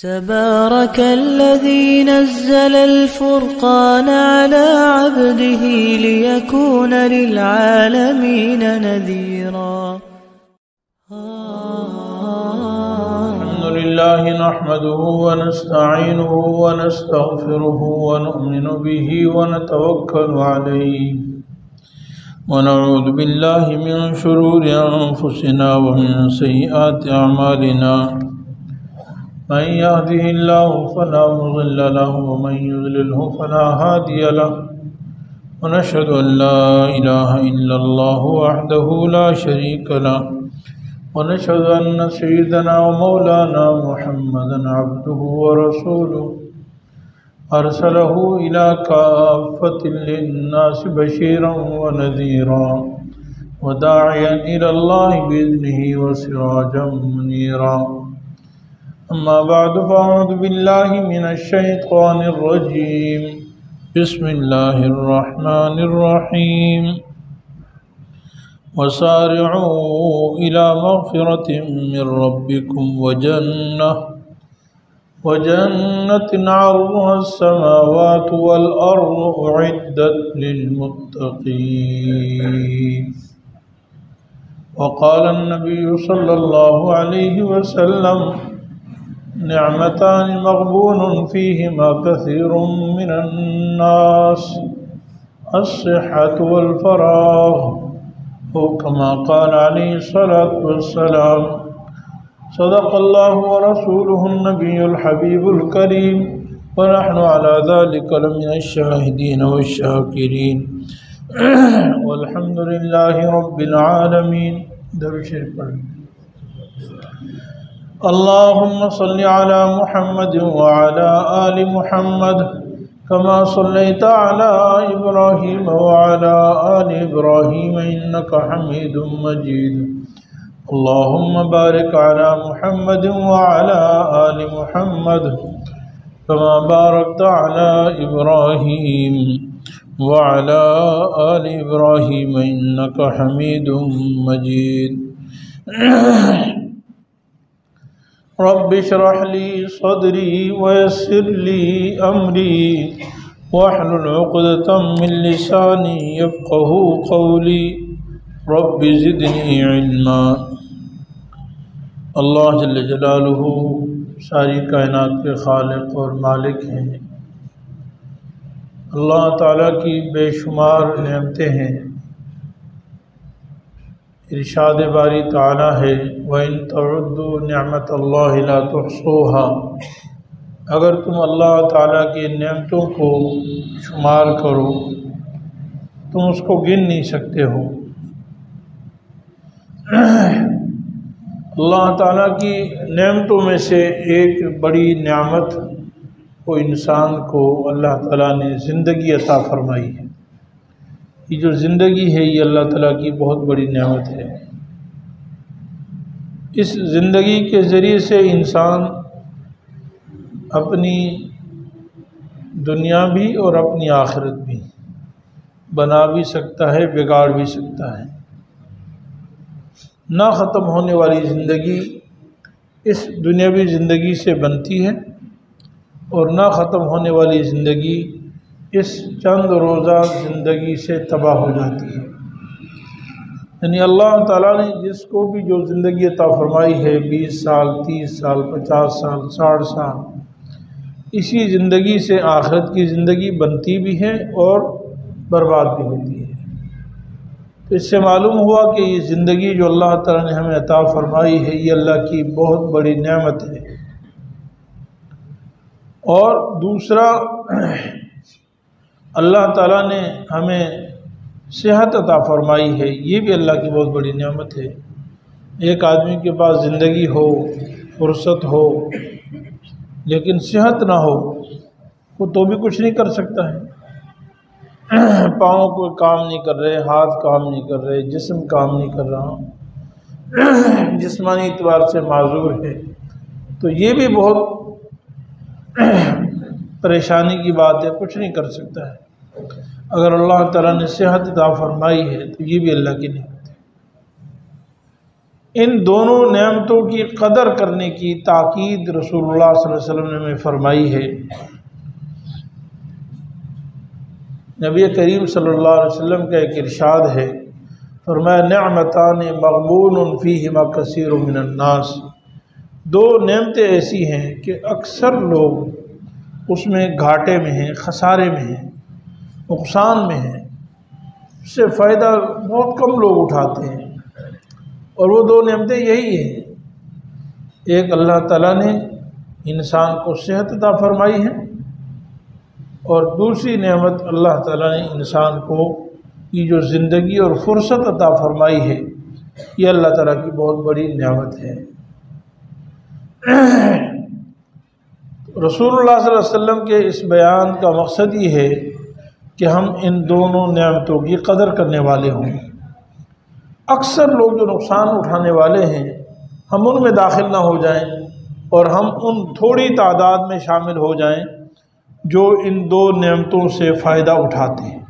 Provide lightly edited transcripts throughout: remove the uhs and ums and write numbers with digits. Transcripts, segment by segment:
تبارك الذي نزل الفرقان على عبده ليكون للعالمين نذيرا. الحمد لله نحمده ونستعينه ونستغفره ونؤمن به ونتوكل عليه ونعوذ بالله من شرور أنفسنا ومن سيئات أعمالنا. من يهده الله فلا مضل له ومن يضلله فلا هادي له. ونشهد أن لا إله إلا الله وحده لا شريك له. ونشهد أن سيدنا ومولانا محمدا عبده ورسوله أرسله إلى كافة للناس بشيرا ونذيرا وداعيا إلى الله بإذنه وسراجا منيرا. أما بعد فأعوذ بالله من الشيطان الرجيم. بسم الله الرحمن الرحيم. وسارعوا إلى مغفرة من ربكم وجنة عرضها السماوات والأرض أعدت للمتقين. وقال النبي صلى الله عليه وسلم: نعمتان مغبون فيهما كثير من الناس: الصحة والفراغ، أو كما قال عليه الصلاة والسلام. صدق الله ورسوله النبي الحبيب الكريم، ونحن على ذلك لمن الشاهدين والشاكرين. والحمد لله رب العالمين. درود شریف پڑھ. اللهم صل على محمد وعلى آل محمد كما صليت على إبراهيم وعلى آل إبراهيم إنك حميد مجيد. اللهم بارك على محمد وعلى آل محمد كما باركت على إبراهيم وعلى آل إبراهيم إنك حميد مجيد. رب اشرح لي صدري ويسر لي أمري واحلل عقدة من لساني يفقهوا قولي رب زدني علما. اللہ جل جلالہ ساری کائنات کے خالق اور مالک ہیں. اللہ تعالیٰ کی بے شمار نعمتیں ہیں. ارشاد باری تعالیٰ ہے: وَإِن تَعُدُّوا نِعْمَةَ اللَّهِ لَا تُحْصُوهَا. اگر تم اللہ تعالیٰ کی نعمتوں کو شمار کرو تم اس کو گن نہیں سکتے ہو. اللہ تعالیٰ کی نعمتوں میں سے ایک بڑی نعمت کو انسان کو اللہ تعالیٰ نے زندگی عطا فرمائی ہے. یہ جو زندگی ہے یہ اللہ تعالیٰ کی بہت بڑی نعمت ہے. اس زندگی کے ذریعے سے انسان اپنی دنیا بھی اور اپنی آخرت بھی بنا بھی سکتا ہے، بگاڑ بھی سکتا ہے. نہ ختم ہونے والی زندگی اس دنیاوی زندگی سے بنتی ہے اور نہ ختم ہونے والی زندگی اس چند روزہ زندگی سے تباہ ہو جاتی ہے. یعنی اللہ تعالیٰ نے جس کو بھی جو زندگی عطا فرمائی ہے 20 سال 30 سال 50 سال 60 سال، اسی زندگی سے آخرت کی زندگی بنتی بھی ہے اور برباد بھی ہوتی ہے. تو اس سے معلوم ہوا کہ یہ زندگی جو اللہ تعالیٰ نے ہمیں عطا فرمائی ہے یہ اللہ کی بہت بڑی نعمت ہے. اور دوسرا، اللہ تعالیٰ نے ہمیں صحت عطا فرمائی ہے، یہ بھی اللہ کی بہت بڑی نعمت ہے. ایک آدمی کے پاس زندگی ہو، فرصت ہو، لیکن صحت نہ ہو وہ تو بھی کچھ نہیں کر سکتا ہے. پاؤں کو کام نہیں کر رہے، ہاتھ کام نہیں کر رہے، جسم کام نہیں کر رہا، جسمانی اعتبار سے معذور ہے. تو یہ بھی بہت پریشانی کی بات ہے، کچھ نہیں کر سکتا ہے. اگر اللہ تعالیٰ نے صحت عطا فرمائی ہے تو یہ بھی اللہ کی نعمت ہے. ان دونوں نعمتوں کی قدر کرنے کی تاکید رسول اللہ صلی اللہ علیہ وسلم نے ہمیں فرمائی ہے۔ نبی کریم صلی اللہ علیہ وسلم کا ایک ارشاد ہے، فرمایا نعمتان مغبون فیہما کثیر من الناس، دو نعمتیں ایسی ہیں کہ اکثر لوگ اس میں گھاٹے میں ہیں، خسارے میں ہیں، نقصان میں ہیں، اس سے فائدہ بہت کم لوگ اٹھاتے ہیں، اور وہ دو نعمتیں یہی ہیں، ایک اللہ تعالیٰ نے انسان کو صحت عطا فرمائی ہے، اور دوسری نعمت اللہ تعالیٰ نے انسان کو یہ جو زندگی اور فرصت عطا فرمائی ہے، یہ اللہ تعالیٰ کی بہت بڑی نعمت ہے۔ رسول اللہ صلی اللہ علیہ وسلم کے اس بیان کا مقصد یہ ہے کہ ہم ان دونوں نعمتوں کی قدر کرنے والے ہوں۔ اکثر لوگ جو نقصان اٹھانے والے ہیں، ہم ان میں داخل نہ ہو جائیں اور ہم ان تھوڑی تعداد میں شامل ہو جائیں جو ان دو نعمتوں سے فائدہ اٹھاتے ہیں۔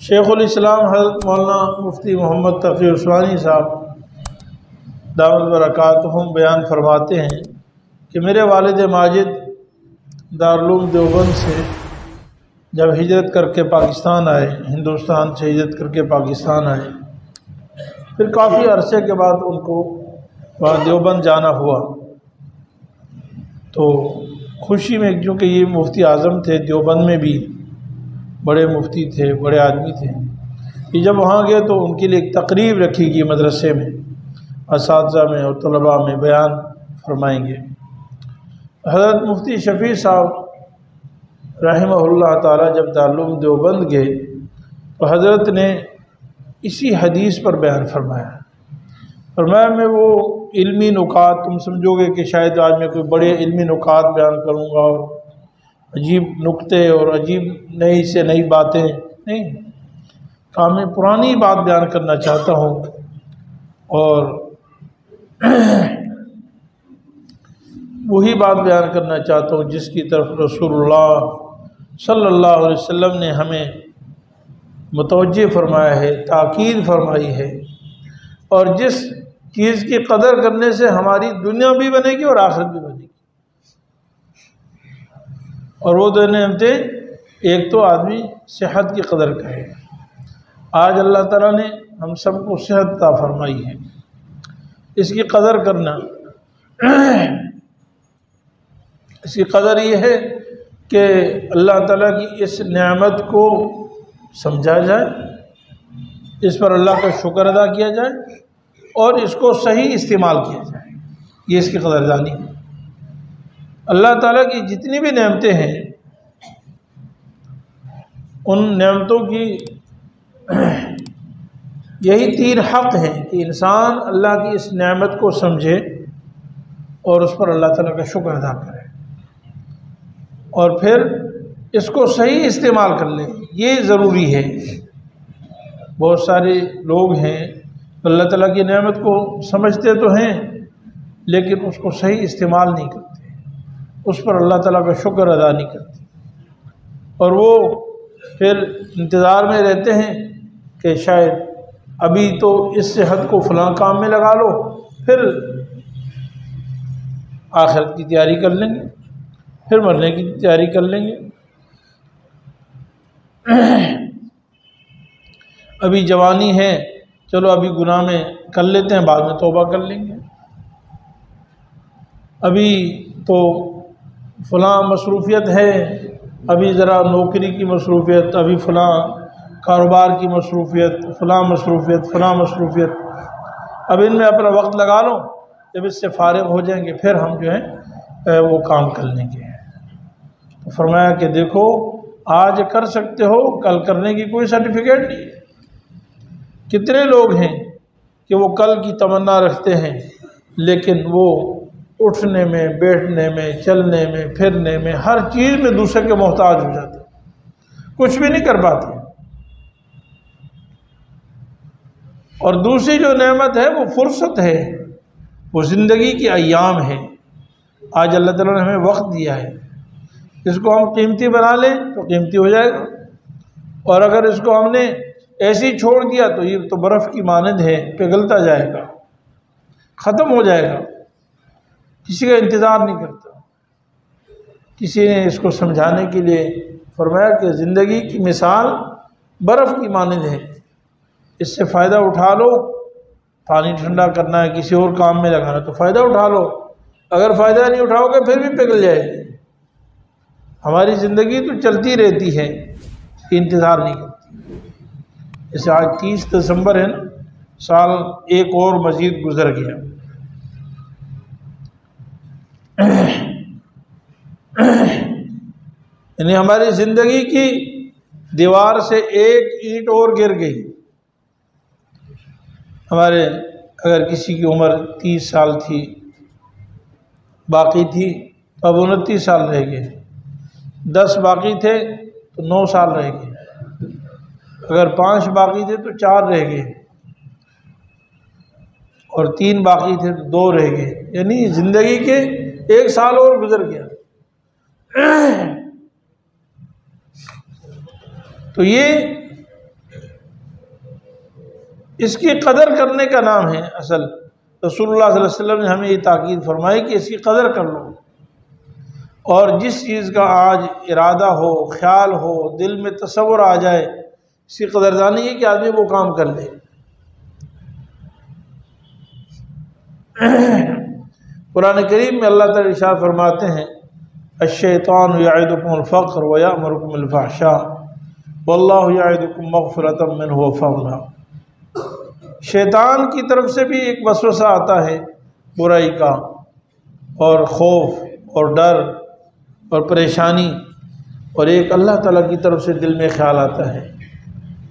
شیخ الاسلام حضرت مولانا مفتی محمد تقی عثمانی صاحب دامت برکاتہم بیان فرماتے ہیں کہ میرے والد ماجد دارالعلوم دیوبند سے جب ہجرت کر کے پاکستان آئے، ہندوستان سے ہجرت کر کے پاکستان آئے، پھر کافی عرصے کے بعد ان کو وہاں دیوبند جانا ہوا، تو خوشی میں، کیونکہ یہ مفتی اعظم تھے دیوبند میں بھی، بڑے مفتی تھے، بڑے آدمی تھے، کہ جب وہاں گئے تو ان کے لیے ایک تقریب رکھی گئی مدرسے میں، اساتذہ میں اور طلباء میں بیان فرمائیں گے۔ حضرت مفتی شفیع صاحب رحمہ اللہ تعالی جب دارالعلوم دیوبند گئے تو حضرت نے اسی حدیث پر بیان فرمایا میں وہ علمی نکات، تم سمجھو گے کہ شاید آج میں کوئی بڑے علمی نکات بیان کروں گا اور عجیب نکتے اور عجیب نئی سے نئی باتیں، نہیں، میں پرانی بات بیان کرنا چاہتا ہوں، اور وہی بات بیان کرنا چاہتا ہوں جس کی طرف رسول اللہ صلی اللہ علیہ وسلم نے ہمیں متوجہ فرمایا ہے، تاکید فرمائی ہے، اور جس چیز کی قدر کرنے سے ہماری دنیا بھی بنے گی اور آخرت بھی بنے گی۔ اور وہ دو نعمتیں، ایک تو آدمی صحت کی قدر کرے، آج اللہ تعالیٰ نے ہم سب کو صحت عطا فرمائی ہے، اس کی قدر کرنا، اس کی قدر یہ ہے کہ اللہ تعالیٰ کی اس نعمت کو سمجھا جائے، اس پر اللہ کا شکر ادا کیا جائے اور اس کو صحیح استعمال کیا جائے، یہ اس کی قدردانی ہے۔ اللہ تعالیٰ کی جتنی بھی نعمتیں ہیں، ان نعمتوں کی یہی تین حق ہیں کہ انسان اللہ کی اس نعمت کو سمجھے اور اس پر اللہ تعالیٰ کا شکر ادا کرے، اور پھر اس کو صحیح استعمال کر لے، یہ ضروری ہے۔ بہت سارے لوگ ہیں اللہ تعالیٰ کی نعمت کو سمجھتے تو ہیں لیکن اس کو صحیح استعمال نہیں کرتے، اس پر اللہ تعالیٰ کا شکر ادا نہیں کرتے، اور وہ پھر انتظار میں رہتے ہیں کہ شاید ابھی تو اس صحت کو فلاں کام میں لگا لو، پھر آخرت کی تیاری کر لیں گے، پھر مرنے کی تیاری کر لیں گے، ابھی جوانی ہے چلو ابھی گناہ میں کر لیتے ہیں، بعد میں توبہ کر لیں گے، ابھی تو فلاں مصروفیت ہے، ابھی ذرا نوکری کی مصروفیت، ابھی فلاں کاروبار کی مصروفیت، فلاں مصروفیت، اب ان میں اپنا وقت لگا لو، جب اس سے فارغ ہو جائیں گے پھر ہم جو ہے وہ کام کر لیں گے۔ تو فرمایا کہ دیکھو آج کر سکتے ہو، کل کرنے کی کوئی سرٹیفکیٹ نہیں۔ کتنے لوگ ہیں کہ وہ کل کی تمنا رکھتے ہیں لیکن وہ اٹھنے میں، بیٹھنے میں، چلنے میں، پھرنے میں، ہر چیز میں دوسرے کے محتاج ہو جاتے ہیں، کچھ بھی نہیں کر پاتے۔ اور دوسری جو نعمت ہے وہ فرصت ہے، وہ زندگی کی ایام ہے۔ آج اللہ تعالیٰ نے ہمیں وقت دیا ہے، اس کو ہم قیمتی بنا لیں تو قیمتی ہو جائے گا، اور اگر اس کو ہم نے ایسے ہی چھوڑ دیا تو یہ تو برف کی مانند ہے، پگھلتا جائے گا، ختم ہو جائے گا، کسی کا انتظار نہیں کرتا۔ کسی نے اس کو سمجھانے کے لیے فرمایا کہ زندگی کی مثال برف کی مانند ہے، اس سے فائدہ اٹھا لو، پانی ٹھنڈا کرنا ہے، کسی اور کام میں لگانا تو فائدہ اٹھا لو، اگر فائدہ نہیں اٹھاؤ گے پھر بھی پگھل جائے گی۔ ہماری زندگی تو چلتی رہتی ہے، انتظار نہیں کرتی۔ جیسے آج 30 دسمبر ہے نا، سال ایک اور مزید گزر گیا۔ یعنی ہماری زندگی کی دیوار سے ایک اینٹ اور گر گئی۔ ہمارے اگر کسی کی عمر 30 سال تھی، باقی تھی تو اب 29 سال رہ گئے، 10 باقی تھے تو 9 سال رہ گئے، اگر 5 باقی تھے تو 4 رہ گئے، اور 3 باقی تھے تو 2 رہ گئے، یعنی زندگی کے 1 سال اور گزر گیا۔ تو یہ اس کی قدر کرنے کا نام ہے اصل۔ رسول اللہ صلی اللہ علیہ وسلم نے ہمیں یہ تاکید فرمائی کہ اس کی قدر کر لو، اور جس چیز کا آج ارادہ ہو، خیال ہو، دل میں تصور آ جائے، اس کی قدردانی ہے کہ آدمی وہ کام کر لے۔ قرآن کریم میں اللہ تعالی ارشاد فرماتے ہیں الشیطان یعدکم الفقر ویأمرکم الفحشاء واللہ یعدکم مغفرۃ منہ وفضلا۔ شیطان کی طرف سے بھی ایک وسوسہ آتا ہے برائی کا، اور خوف اور ڈر اور پریشانی، اور ایک اللہ تعالیٰ کی طرف سے دل میں خیال آتا ہے۔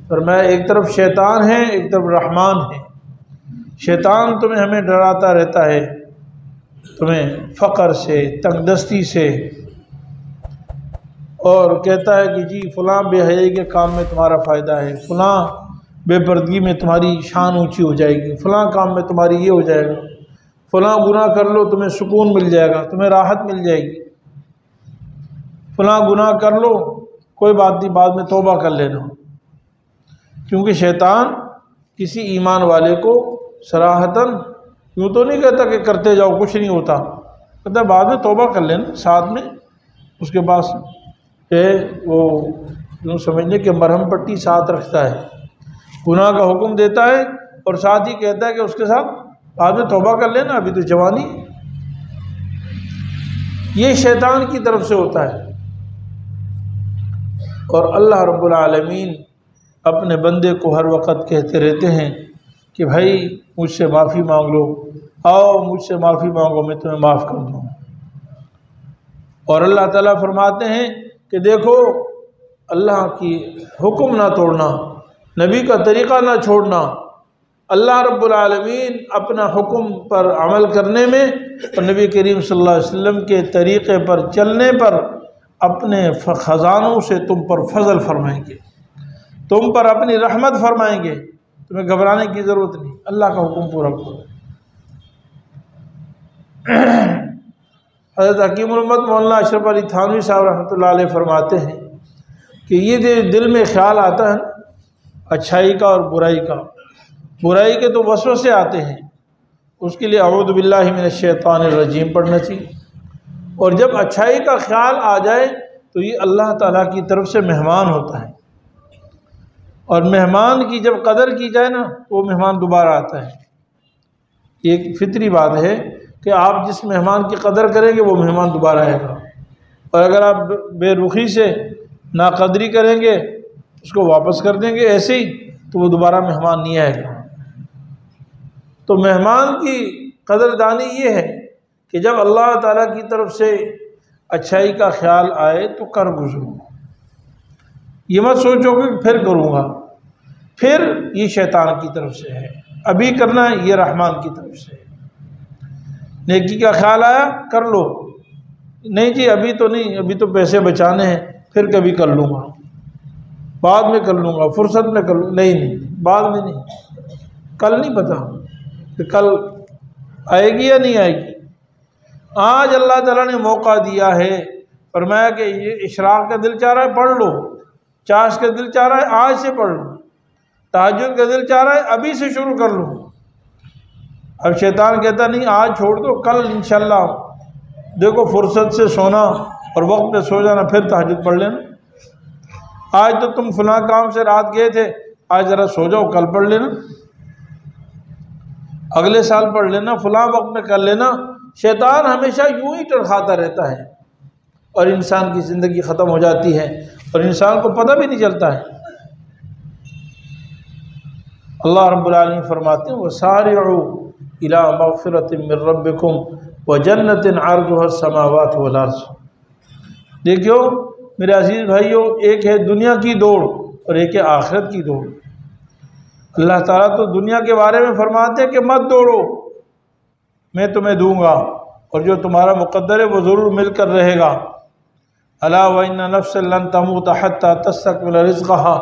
فرمایا ایک طرف شیطان ہے، ایک طرف رحمان ہے۔ شیطان تمہیں ہمیں ڈراتا رہتا ہے، تمہیں فقر سے، تنگ دستی سے، اور کہتا ہے کہ جی فلاں بے حیائی کے کام میں تمہارا فائدہ ہے، فلاں بے پردگی میں تمہاری شان اونچی ہو جائے گی، فلاں کام میں تمہاری یہ ہو جائے گا، فلاں گناہ کر لو تمہیں سکون مل جائے گا، تمہیں راحت مل جائے گی، فلاں گناہ کر لو کوئی بات نہیں بعد میں توبہ کر لینا۔ کیونکہ شیطان کسی ایمان والے کو صراحتاً یوں تو نہیں کہتا کہ کرتے جاؤ کچھ نہیں ہوتا، کہتا بعد میں توبہ کر لینا، ساتھ میں اس کے پاس وہ یوں سمجھ لیں کہ مرہم پٹی ساتھ رکھتا ہے، گناہ کا حکم دیتا ہے اور ساتھ ہی کہتا ہے کہ اس کے ساتھ بعد میں توبہ کر لینا، ابھی تو جوانی۔ یہ شیطان کی طرف سے ہوتا ہے، اور اللہ رب العالمین اپنے بندے کو ہر وقت کہتے رہتے ہیں کہ بھائی مجھ سے معافی مانگ لو، آؤ مجھ سے معافی مانگو میں تمہیں معاف کر دوں۔ اور اللہ تعالیٰ فرماتے ہیں کہ دیکھو اللہ کی حکم نہ توڑنا، نبی کا طریقہ نہ چھوڑنا، اللہ رب العالمین اپنا حکم پر عمل کرنے میں اور نبی کریم صلی اللہ علیہ وسلم کے طریقے پر چلنے پر اپنے خزانوں سے تم پر فضل فرمائیں گے، تم پر اپنی رحمت فرمائیں گے، تمہیں گھبرانے کی ضرورت نہیں، اللہ کا حکم پورا کرو۔ حضرت حکیم الامت مولانا اشرف علی تھانوی صاحب رحمۃ اللہ علیہ فرماتے ہیں کہ یہ دل میں خیال آتا ہے اچھائی کا اور برائی کا، برائی کے تو وسوسے آتے ہیں، اس کے لیے اعوذ باللہ من الشیطان الرجیم پڑھنا چاہیے، اور جب اچھائی کا خیال آ جائے تو یہ اللہ تعالیٰ کی طرف سے مہمان ہوتا ہے، اور مہمان کی جب قدر کی جائے نا تو وہ مہمان دوبارہ آتا ہے۔ یہ ایک فطری بات ہے کہ آپ جس مہمان کی قدر کریں گے وہ مہمان دوبارہ آئے گا، اور اگر آپ بے رخی سے ناقدری کریں گے، اس کو واپس کر دیں گے ایسے ہی، تو وہ دوبارہ مہمان نہیں آئے گا۔ تو مہمان کی قدردانی یہ ہے کہ جب اللہ تعالیٰ کی طرف سے اچھائی کا خیال آئے تو کر گزرو، یہ مت سوچو کہ پھر کروں گا، پھر یہ شیطان کی طرف سے ہے، ابھی کرنا ہے یہ رحمان کی طرف سے ہے۔ نیکی کا خیال آیا کر لو، نہیں جی ابھی تو نہیں، ابھی تو پیسے بچانے ہیں، پھر کبھی کر لوں گا، بعد میں کر لوں گا، فرصت میں کر لوں، نہیں بعد میں نہیں، کل نہیں پتہ کہ کل آئے گی یا نہیں آئے گی۔ آج اللہ تعالیٰ نے موقع دیا ہے، فرمایا کہ یہ اشراق کا دل چاہ رہا ہے پڑھ لو، چاش کا دل چاہ رہا ہے آج سے پڑھ لوں، تہجد کا دل چاہ رہا ہے ابھی سے شروع کر لوں۔ اب شیطان کہتا نہیں آج چھوڑ دو، کل انشاءاللہ دیکھو فرصت سے سونا اور وقت پہ سو جانا، پھر تہجد پڑھ لینا۔ آج تو تم فلاں کام سے رات گئے تھے، آج ذرا سو جاؤ، کل پڑھ لینا، اگلے سال پڑھ لینا، فلاں وقت میں کر لینا۔ شیطان ہمیشہ یوں ہی ٹرخاتا رہتا ہے اور انسان کی زندگی ختم ہو جاتی ہے اور انسان کو پتہ بھی نہیں چلتا ہے۔ اللہ رب العالمین فرماتے ہیں وَسَارِعُوا إِلَىٰ مَغْفِرَةٍ مِّن رَبِّكُمْ وَجَنَّةٍ عَرْضُهَا السَّمَاوَاتُ وَالْأَرْضُ۔ دیکھو میرے عزیز بھائیو، ایک ہے دنیا کی دوڑ اور ایک ہے آخرت کی دوڑ۔ اللہ تعالیٰ تو دنیا کے بارے میں فرماتے ہیں کہ مت دوڑو، میں تمہیں دوں گا، اور جو تمہارا مقدر ہے وہ ضرور مل کر رہے گا۔ أَلَا وَإِنَّ نَفْسًا لَن تَمُوتَ حَتَّىٰ تَسْتَكْمِلَ رِزْقَهَا،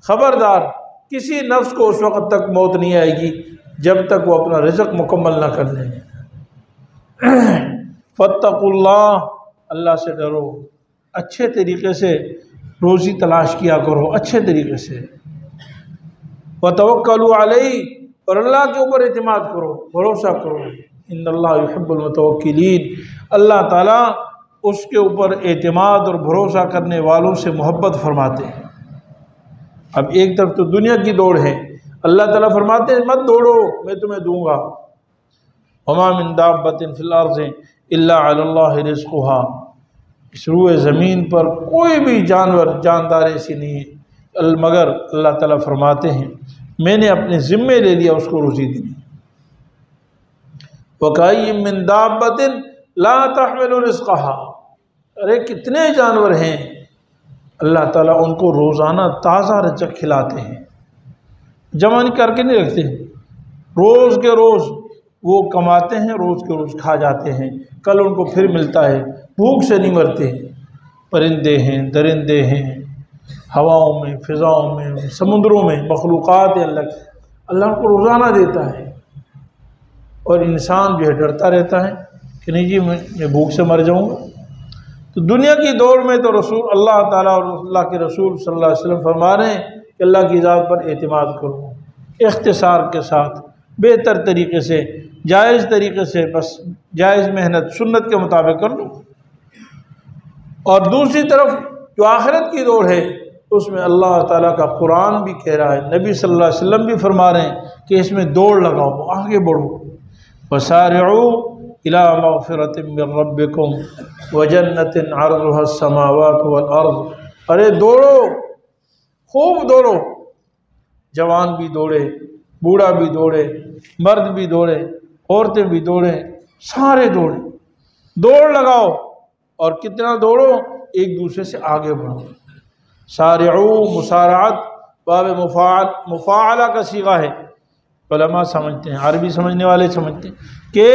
خبردار کسی نفس کو اس وقت تک موت نہیں آئے گی جب تک وہ اپنا رزق مکمل نہ کر لیں۔ فَاتَّقُوا اللَّهَ، اللہ سے ڈرو، اچھے طریقے سے روزی تلاش کیا کرو، اچھے طریقے سے۔ وَتَوَكَّلُوا عَلَيْهِ، اور اللہ کے اوپر اعتماد کرو، بھروسہ کرو۔ إِنَّ اللَّهَ يُحِبُّ الْمُتَوَكِّلِينَ، اللہ تعالیٰ اس کے اوپر اعتماد اور بھروسہ کرنے والوں سے محبت فرماتے ہیں۔ اب ایک طرف تو دنیا کی دوڑ ہے، اللہ تعالیٰ فرماتے ہیں مت دوڑو، میں تمہیں دوں گا۔ وَمَا مِن دَابَّةٍ فِي الْأَرْضِ إِلَّا عَلَى اللَّهِ رِزْقُهَا، اس روئے زمین پر کوئی بھی جانور جاندار ایسی نہیں ہے مگر اللہ تعالیٰ فرماتے ہیں میں نے اپنے ذمے لے لیا اس کو روزی دینی۔ وَكَأَيٍّ مِّن دَابَّةٍ لَا تَحْمِلُ رِزْقَهَا، ارے کتنے جانور ہیں اللہ تعالیٰ ان کو روزانہ تازہ رزق کھلاتے ہیں، جمع کر کے نہیں رکھتے ہیں، روز کے روز وہ کماتے ہیں، روز کے روز کھا جاتے ہیں، کل ان کو پھر ملتا ہے، بھوک سے نہیں مرتے ہیں۔ پرندے ہیں، درندے ہیں، ہواؤں میں، فضاؤں میں، سمندروں میں مخلوقات ہیں اللہ ان کو روزانہ دیتا ہے، اور انسان جو ہے ڈرتا رہتا ہے کہ نہیں جی میں بھوک سے مر جاؤں گا۔ تو دنیا کی دوڑ میں تو رسول اللہ تعالیٰ اور اللہ کے رسول صلی اللہ علیہ وسلم فرما رہے ہیں کہ اللہ کی ذات پر اعتماد کرو، اختصار کے ساتھ، بہتر طریقے سے، جائز طریقے سے، بس جائز محنت سنت کے مطابق کر لو۔ اور دوسری طرف جو آخرت کی دوڑ ہے اس میں اللہ تعالیٰ کا قرآن بھی کہہ رہا ہے، نبی صلی اللہ علیہ وسلم بھی فرما رہے ہیں کہ اس میں دوڑ لگاؤ، آگے بڑھو۔ وَسَارِعُوا إِلَىٰ مَغْفِرَةٍ مِّن رَبِّكُمْ وَجَنَّةٍ عَرْضُهَا السَّمَاوَاتُ وَالْأَرْضُ، ارے دوڑو، خوب دوڑو، جوان بھی دوڑے، بوڑھا بھی دوڑے، مرد بھی دوڑے، عورتیں بھی دوڑیں، سارے دوڑیں، دوڑ لگاؤ، اور کتنا دوڑو، ایک دوسرے سے آگے بڑھو۔ سارعو مسارعت باب مفاعلہ کا صیغہ ہے، علماء سمجھتے ہیں، عربی سمجھنے والے سمجھتے ہیں کہ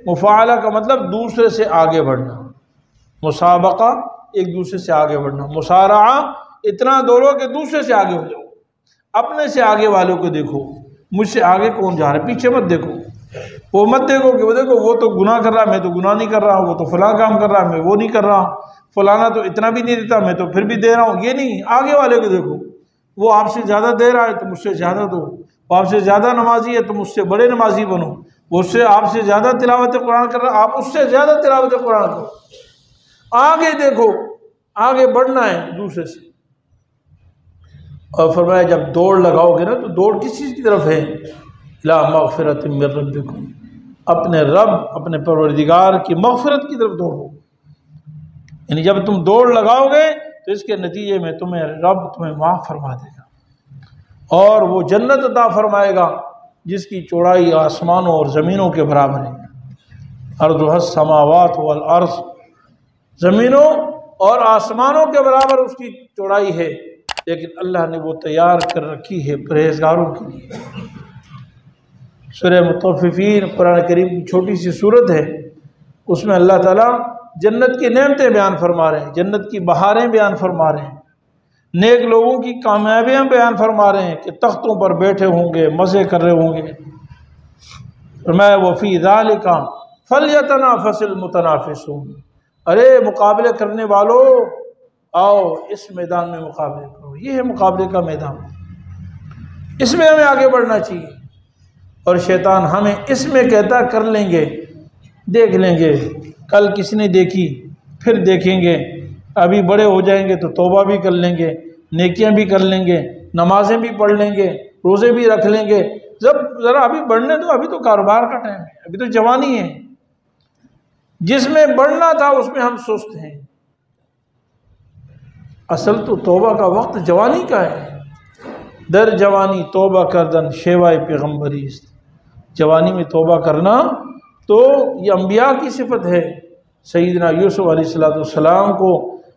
مفاعلہ کا مطلب دوسرے سے آگے بڑھنا، مسابقہ ایک دوسرے سے آگے بڑھنا، مسارعہ اتنا دوڑو کہ دوسرے سے آگے ہو جاؤ، اپنے سے آگے والوں کو دیکھو، مجھ سے آگے کون جا رہا ہے، پیچھے مت دیکھو، وہ مت دیکھو کہ وہ دیکھو وہ تو گناہ کر رہا ہے، میں تو گناہ نہیں کر رہا، وہ تو فلاں کام کر رہا ہے، میں وہ نہیں کر رہا، فلانا تو اتنا بھی نہیں دیتا، میں تو پھر بھی دے رہا ہوں، یہ نہیں، آگے والے کو دیکھو، وہ آپ سے زیادہ دے رہا ہے تو مجھ سے زیادہ دو، وہ آپ سے زیادہ نمازی ہے تو مجھ سے بڑے نمازی بنو، وہ اس سے آپ سے زیادہ تلاوت قرآن کر رہا ہے، آپ اس سے زیادہ تلاوت قرآن کرو، آگے دیکھو، آگے بڑھنا ہے دوسرے سے۔ اور فرمایا جب دوڑ لگاؤ گے نا تو دوڑ کس چیز کی طرف ہے؟ اِلیٰ مغفرۃ من ربکم، اپنے رب اپنے پروردگار کی مغفرت کی طرف دوڑو، یعنی جب تم دوڑ لگاؤ گے تو اس کے نتیجے میں رب تمہیں معاف فرما دے گا اور وہ جنت عطا فرمائے گا جس کی چوڑائی آسمانوں اور زمینوں کے برابر ہے۔ عرضها السماوات والارض، زمینوں اور آسمانوں کے برابر اس کی چوڑائی ہے، لیکن اللہ نے وہ تیار کر رکھی ہے پرہیزگاروں کے لیے۔ سورہ مطففین قرآن کریم کی چھوٹی سی صورت ہے، اس میں اللہ تعالیٰ جنت کی نعمتیں بیان فرما رہے ہیں، جنت کی بہاریں بیان فرما رہے ہیں، نیک لوگوں کی کامیابیاں بیان فرما رہے ہیں کہ تختوں پر بیٹھے ہوں گے، مزے کر رہے ہوں گے۔ فرمایا وَفِي ذَلِكَ فَلْيَتَنَافَسِ الْمُتَنَافِسُونَ، ارے مقابلے کرنے والوں آؤ اس میدان میں مقابلے کرو، یہ ہے مقابلے کا میدان، اس میں ہمیں آگے بڑھنا چاہیے۔ اور شیطان ہمیں اس میں کہتا کر لیں گے، دیکھ لیں گے، کل کس نے دیکھی پھر دیکھیں گے، ابھی بڑے ہو جائیں گے تو توبہ بھی کر لیں گے، نیکیاں بھی کر لیں گے، نمازیں بھی پڑھ لیں گے، روزے بھی رکھ لیں گے، جب ذرا ابھی بڑھنے دو، ابھی تو کاروبار کا ٹائم ہے، ابھی تو جوانی ہے، جس میں بڑھنا تھا اس میں ہم سست ہیں۔ اصل تو توبہ کا وقت جوانی کا ہے، در جوانی توبہ کردن شیوائے پیغمبری است، جوانی میں توبہ کرنا تو یہ انبیاء کی صفت ہے۔ سیدنا یوسف علیہ السلام کو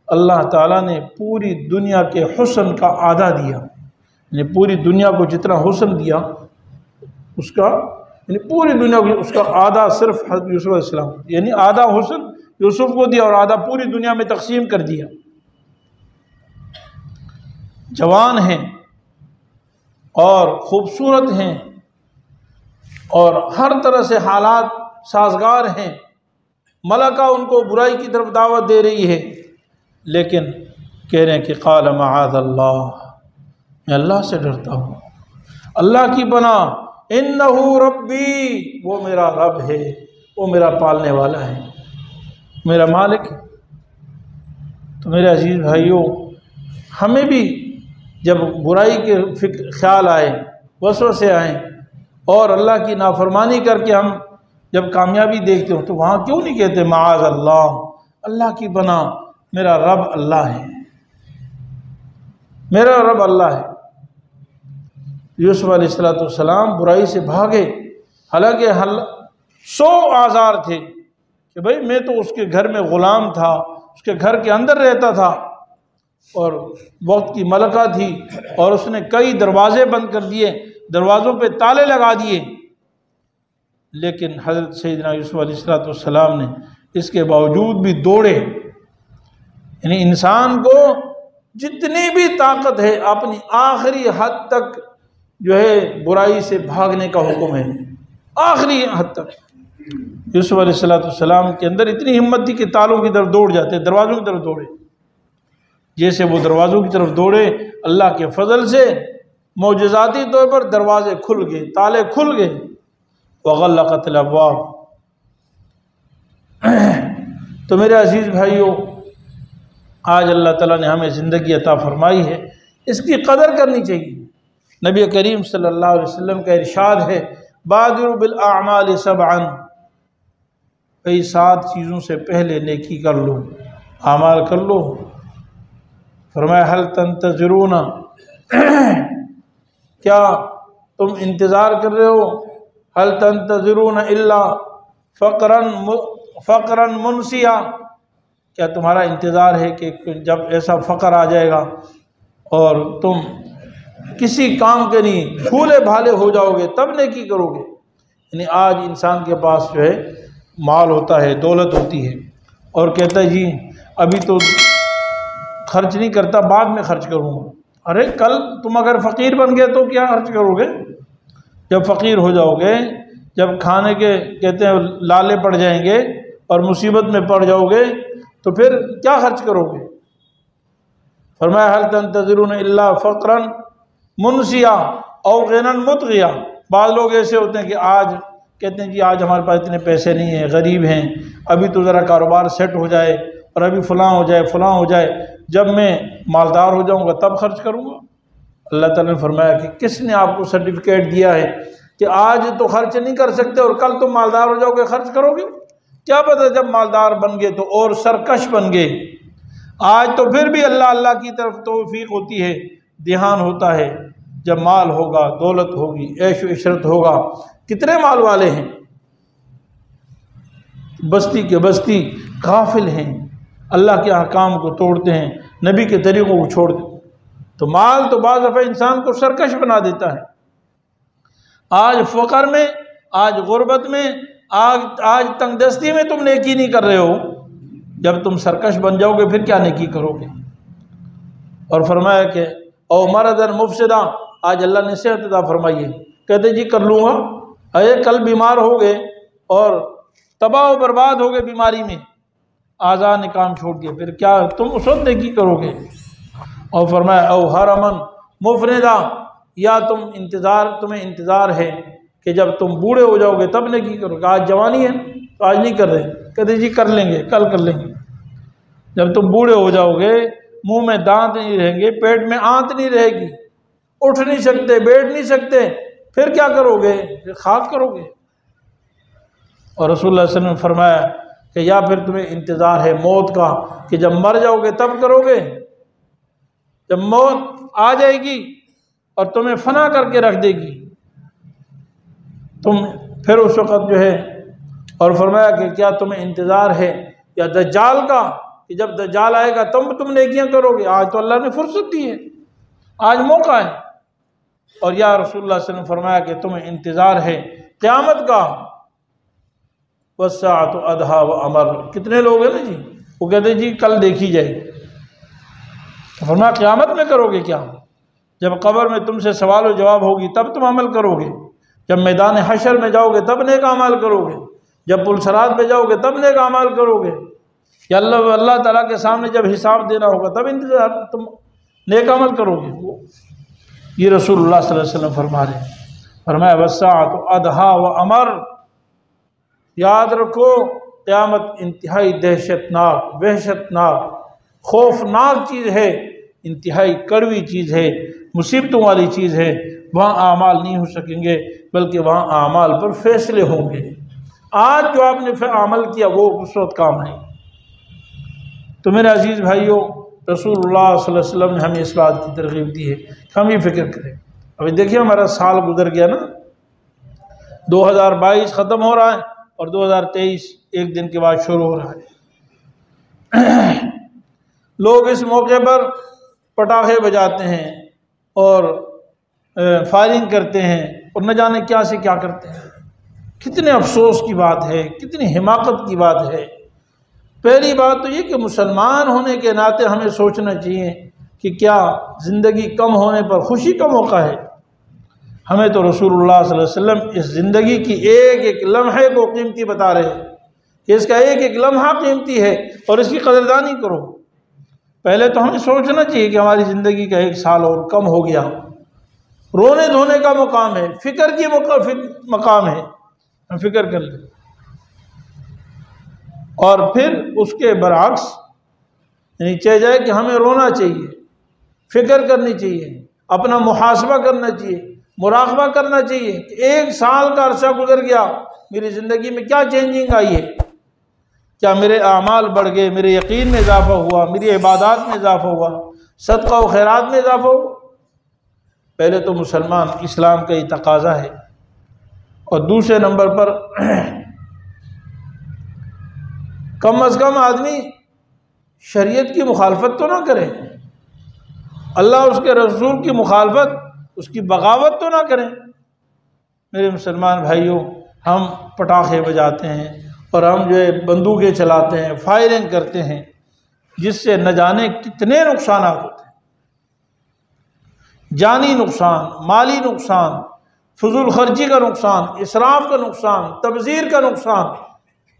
اللہ تعالیٰ نے پوری دنیا کے حسن کا آدھا دیا، یعنی پوری دنیا کو جتنا حسن دیا اس کا، یعنی پوری دنیا کو اس کا آدھا صرف حضرت یوسف علیہ السلام، یعنی آدھا حسن یوسف کو دیا اور آدھا پوری دنیا میں تقسیم کر دیا۔ جوان ہیں اور خوبصورت ہیں اور ہر طرح سے حالات سازگار ہیں، ملکہ ان کو برائی کی طرف دعوت دے رہی ہے، لیکن کہہ رہے ہیں کہ قال معاذ اللہ، میں اللہ سے ڈرتا ہوں، اللہ کی پناہ، انہ ربی، وہ میرا رب ہے، وہ میرا پالنے والا ہے، میرا مالک ہے۔ تو میرے عزیز بھائیوں، ہمیں بھی جب برائی کے خیال آئے، وسوسے آئیں اور اللہ کی نافرمانی کر کے ہم جب کامیابی دیکھتے ہو تو وہاں کیوں نہیں کہتے معاذ اللہ، اللہ کی پناہ، میرا رب اللہ ہے، میرا رب اللہ ہے۔ یوسف علیہ السلام برائی سے بھاگے، حالانکہ 100 آزار تھے کہ بھئی میں تو اس کے گھر میں غلام تھا، اس کے گھر کے اندر رہتا تھا اور وقت کی ملکہ تھی، اور اس نے کئی دروازے بند کر دیے، دروازوں پہ تالے لگا دیے، لیکن حضرت سیدنا یوسف علیہ السلام نے اس کے باوجود بھی دوڑے۔ یعنی انسان کو جتنی بھی طاقت ہے اپنی آخری حد تک جو ہے برائی سے بھاگنے کا حکم ہے، آخری حد تک۔ یوسف علیہ السلام کے اندر اتنی ہمت تھی کہ تالوں کی طرف دوڑ جاتے، دروازوں کی طرف دوڑے۔ جیسے وہ دروازوں کی طرف دوڑے، اللہ کے فضل سے معجزاتی طور پر دروازے کھل گئے، تالے کھل گئے، وغلقت الابواب۔ تو میرے عزیز بھائیوں، آج اللہ تعالیٰ نے ہمیں زندگی عطا فرمائی ہے، اس کی قدر کرنی چاہیے۔ نبی کریم صلی اللہ علیہ وسلم کا ارشاد ہے، بادروا بالاعمال سبعا، بھئی 7 چیزوں سے پہلے نیکی کر لو، اعمال کر لو۔ فرمایا هل تنتظرون، کیا تم انتظار کر رہے ہو؟ هل تنتظرون الا فقرا منسیا، کیا تمہارا انتظار ہے کہ جب ایسا فقر آ جائے گا اور تم کسی کام کے نہیں بھولے بھالے ہو جاؤ گے تب نیکی کرو گے؟ یعنی آج انسان کے پاس جو ہے مال ہوتا ہے، دولت ہوتی ہے، اور کہتا ہے جی ابھی تو خرچ نہیں کرتا، بعد میں خرچ کروں گا۔ ارے کل تم اگر فقیر بن گئے تو کیا خرچ کرو گے؟ جب فقیر ہو جاؤ گے، جب کھانے کے کہتے ہیں لالے پڑ جائیں گے اور مصیبت میں پڑ جاؤ گے تو پھر کیا خرچ کرو گے؟ فرمایا هل تنتظرون الا فقرا منسیا او غنا مطغیا۔ بعض لوگ ایسے ہوتے ہیں کہ آج کہتے ہیں جی آج ہمارے پاس اتنے پیسے نہیں ہیں، غریب ہیں، ابھی تو ذرا کاروبار سیٹ ہو جائے اور ابھی فلاں ہو جائے فلاں ہو جائے، جب میں مالدار ہو جاؤں گا تب خرچ کروں گا۔ اللہ تعالیٰ نے فرمایا کہ کس نے آپ کو سرٹیفکیٹ دیا ہے کہ آج تو خرچ نہیں کر سکتے اور کل تم مالدار ہو جاؤ گے خرچ کرو گے؟ کیا پتہ جب مالدار بن گئے تو اور سرکش بن گئے۔ آج تو پھر بھی اللہ اللہ کی طرف توفیق ہوتی ہے، دھیان ہوتا ہے، جب مال ہوگا، دولت ہوگی، عیش و عشرت ہوگا۔ کتنے مال والے ہیں، بستی کے بستی غافل ہیں، اللہ کے احکام کو توڑتے ہیں، نبی کے طریقوں کو چھوڑتے ہیں۔ تو مال تو بعض دفعہ انسان کو سرکش بنا دیتا ہے۔ آج فقر میں، آج غربت میں، آج تنگ دستی میں تم نیکی نہیں کر رہے ہو، جب تم سرکش بن جاؤ گے پھر کیا نیکی کرو گے؟ اور فرمایا کہ او مرضا مفسدا، آج اللہ نے صحت عطا فرمائی ہے، کہتے جی کر لوں گا، اے کل بیمار ہو گئے اور تباہ و برباد ہو گئے بیماری میں، آزاد نے کام چھوڑ دیا، پھر کیا تم اس وقت نیکی کرو گے؟ اور فرمایا او حرمن مفردا، یا تمہیں انتظار ہے کہ جب تم بوڑھے ہو جاؤ گے تب نیکی کرو گے، آج جوانی ہے تو آج نہیں کر رہے، کہتے جی کر لیں گے، کل کر لیں گے۔ جب تم بوڑھے ہو جاؤ گے، منہ میں دانت نہیں رہیں گے، پیٹ میں آنت نہیں رہے گی، اٹھ نہیں سکتے، بیٹھ نہیں سکتے، پھر کیا کرو گے؟ پھر خاک کرو گے۔ اور رسول اللہ صلی اللہ علیہ وسلم نے فرمایا کہ یا پھر تمہیں انتظار ہے موت کا کہ جب مر جاؤ گے تب کرو گے، جب موت آ جائے گی اور تمہیں فنا کر کے رکھ دے گی تم پھر اس وقت جو ہے۔ اور فرمایا کہ کیا تمہیں انتظار ہے یا دجال کا کہ جب دجال آئے گا تم نیکیاں کرو گے؟ آج تو اللہ نے فرصت دی ہے، آج موقع ہے۔ اور یا رسول اللہ صلی اللہ علیہ وسلم فرمایا کہ تمہیں انتظار ہے قیامت کا، وَالسَّاعَةُ أَدْهَا وَأَمَرُ۔ کتنے لوگ ہیں نا جی وہ کہتے ہیں جی کل دیکھی جائے گی، تو فرمایا قیامت میں کرو گے کیا؟ جب قبر میں تم سے سوال و جواب ہوگی تب تم عمل کرو گے، جب میدان حشر میں جاؤ گے تب نیک اعمال کرو گے، جب پل صراط پہ جاؤ گے تب نیک اعمال کرو گے، یا اللہ تعالیٰ کے سامنے جب حساب دینا ہوگا تب انتظار تم نیک عمل کرو گے۔ یہ رسول اللہ صلی اللہ علیہ وسلم فرما رہے ہیں، فرمایا وَالسَّاعَةُ أَدْهَا وَأَمَرُ۔ یاد رکھو قیامت انتہائی وحشت ناک خوفناک چیز ہے، انتہائی کڑوی چیز ہے، مصیبتوں والی چیز ہے۔ وہاں اعمال نہیں ہو سکیں گے بلکہ وہاں اعمال پر فیصلے ہوں گے۔ آج جو آپ نے عمل کیا وہ اس وقت کام ہے۔ تو میرے عزیز بھائیوں، رسول اللہ صلی اللہ علیہ وسلم نے ہمیں اس بات کی ترغیب دی ہے کہ ہم یہ فکر کریں۔ ابھی دیکھیں ہمارا سال گزر گیا نا، 2022 ختم ہو رہا ہے اور 2023 ایک دن کے بعد شروع ہو رہا ہے۔ لوگ اس موقع پر پٹاخے بجاتے ہیں اور فائرنگ کرتے ہیں اور نہ جانے کیا سے کیا کرتے ہیں۔ کتنے افسوس کی بات ہے، کتنی حماقت کی بات ہے۔ پہلی بات تو یہ کہ مسلمان ہونے کے ناطے ہمیں سوچنا چاہیے کہ کیا زندگی کم ہونے پر خوشی کا موقع ہے؟ ہمیں تو رسول اللہ صلی اللہ علیہ وسلم اس زندگی کی ایک ایک لمحے کو قیمتی بتا رہے ہیں کہ اس کا ایک ایک لمحہ قیمتی ہے اور اس کی قدردانی کرو۔ پہلے تو ہمیں سوچنا چاہیے کہ ہماری زندگی کا 1 سال اور کم ہو گیا، رونے دھونے کا مقام ہے، فکر کی مقام ہے، ہم فکر کر لیں۔ اور پھر اس کے برعکس یعنی چاہے جائے کہ ہمیں رونا چاہیے، فکر کرنی چاہیے، اپنا محاسبہ کرنا چاہیے، مراقبہ کرنا چاہیے کہ 1 سال کا عرصہ گزر گیا، میری زندگی میں کیا چینجنگ آئی ہے، کیا میرے اعمال بڑھ گئے، میرے یقین میں اضافہ ہوا، میری عبادات میں اضافہ ہوا، صدقہ و خیرات میں اضافہ ہوا۔ پہلے تو مسلمان اسلام کا یہ تقاضا ہے، اور دوسرے نمبر پر کم از کم آدمی شریعت کی مخالفت تو نہ کرے، اللہ اس کے رسول کی مخالفت، اس کی بغاوت تو نہ کریں۔ میرے مسلمان بھائیوں، ہم پٹاخے بجاتے ہیں اور ہم جو ہے بندوقیں چلاتے ہیں، فائرنگ کرتے ہیں، جس سے نہ جانے کتنے نقصانات ہوتے ہیں، جانی نقصان، مالی نقصان، فضول خرچی کا نقصان، اسراف کا نقصان، تبذیر کا نقصان،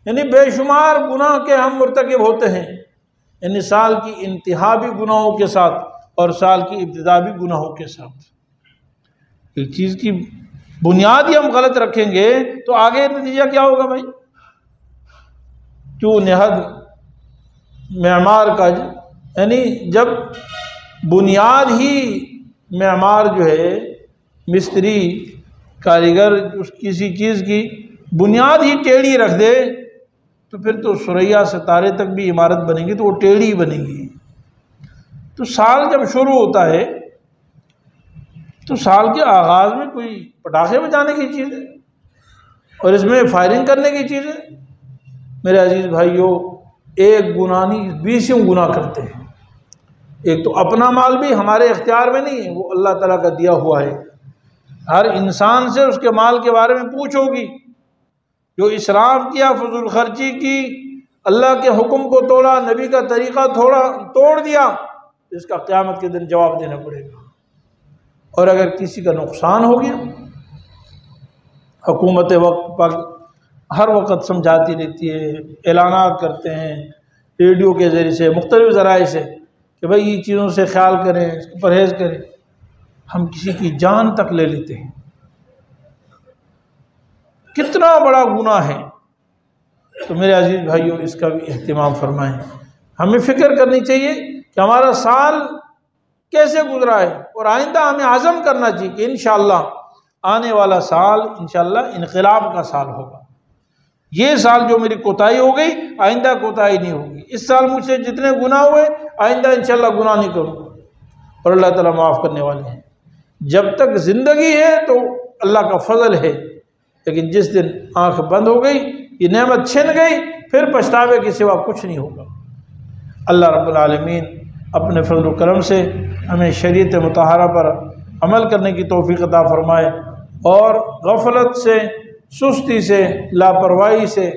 یعنی بے شمار گناہ کے ہم مرتکب ہوتے ہیں۔ یعنی سال کی انتہا بھی گناہوں کے ساتھ اور سال کی ابتدا بھی گناہوں کے ساتھ۔ ایک چیز کی بنیاد ہی ہم غلط رکھیں گے تو آگے نتیجہ کیا ہوگا بھائی؟ کیوں نہد معمار کا، یعنی جب بنیاد ہی معمار جو ہے، مستری کاریگر اس کسی چیز کی بنیاد ہی ٹیڑھی رکھ دے تو پھر تو ثریا ستارے تک بھی عمارت بنے گی تو وہ ٹیڑھی بنے گی۔ تو سال جب شروع ہوتا ہے تو سال کے آغاز میں کوئی پٹاخے بجانے کی چیز ہے اور اس میں فائرنگ کرنے کی چیز ہے؟ میرے عزیز بھائیوں، ایک گناہ نہیں 20 گناہ کرتے ہیں۔ ایک تو اپنا مال بھی ہمارے اختیار میں نہیں ہے، وہ اللہ تعالیٰ کا دیا ہوا ہے۔ ہر انسان سے اس کے مال کے بارے میں پوچھ ہوگی۔ جو اسراف کیا، فضول خرچی کی، اللہ کے حکم کو توڑا، نبی کا طریقہ توڑ دیا، اس کا قیامت کے دن جواب دینا پڑے گا۔ اور اگر کسی کا نقصان ہو گیا، حکومت وقت پر ہر وقت سمجھاتی رہتی ہے، اعلانات کرتے ہیں ریڈیو کے ذریعے سے، مختلف ذرائع سے کہ بھائی یہ چیزوں سے خیال کریں، اس کو پرہیز کریں، ہم کسی کی جان تک لے لیتے ہیں۔ کتنا بڑا گناہ ہے۔ تو میرے عزیز بھائیوں، اس کا بھی اہتمام فرمائیں۔ ہمیں فکر کرنی چاہیے کہ ہمارا سال کیسے گزرا ہے، اور آئندہ ہمیں عزم کرنا چاہیے کہ انشاءاللہ آنے والا سال انشاءاللہ انقلاب کا سال ہوگا۔ یہ سال جو میری کوتاہی ہو گئی، آئندہ کوتاہی نہیں ہوگی۔ اس سال مجھ سے جتنے گناہ ہوئے، آئندہ انشاءاللہ گناہ نہیں کروں گا، اور اللہ تعالیٰ معاف کرنے والے ہیں۔ جب تک زندگی ہے تو اللہ کا فضل ہے، لیکن جس دن آنکھ بند ہو گئی، یہ نعمت چھن گئی، پھر پچھتاوے کے سوا کچھ نہیں ہوگا۔ اللہ رب العالمین اپنے فضل و کرم سے ہمیں شریعت مطہرہ پر عمل کرنے کی توفیق عطا فرمائے، اور غفلت سے، سستی سے، لاپرواہی سے،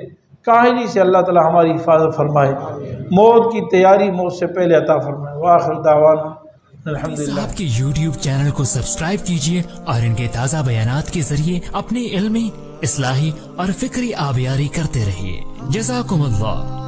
کاہلی سے اللہ تعالی ہماری حفاظت فرمائے۔ موت کی تیاری موت سے پہلے عطا فرمائے۔ وآخر دعوانا الحمدللہ۔ آپ کے YouTube چینل کو سبسکرائب کیجئے اور ان کے تازہ بیانات کے ذریعے اپنی علمی، اصلاحی اور فکری آبیاری کرتے رہیے۔ جزاکم اللہ۔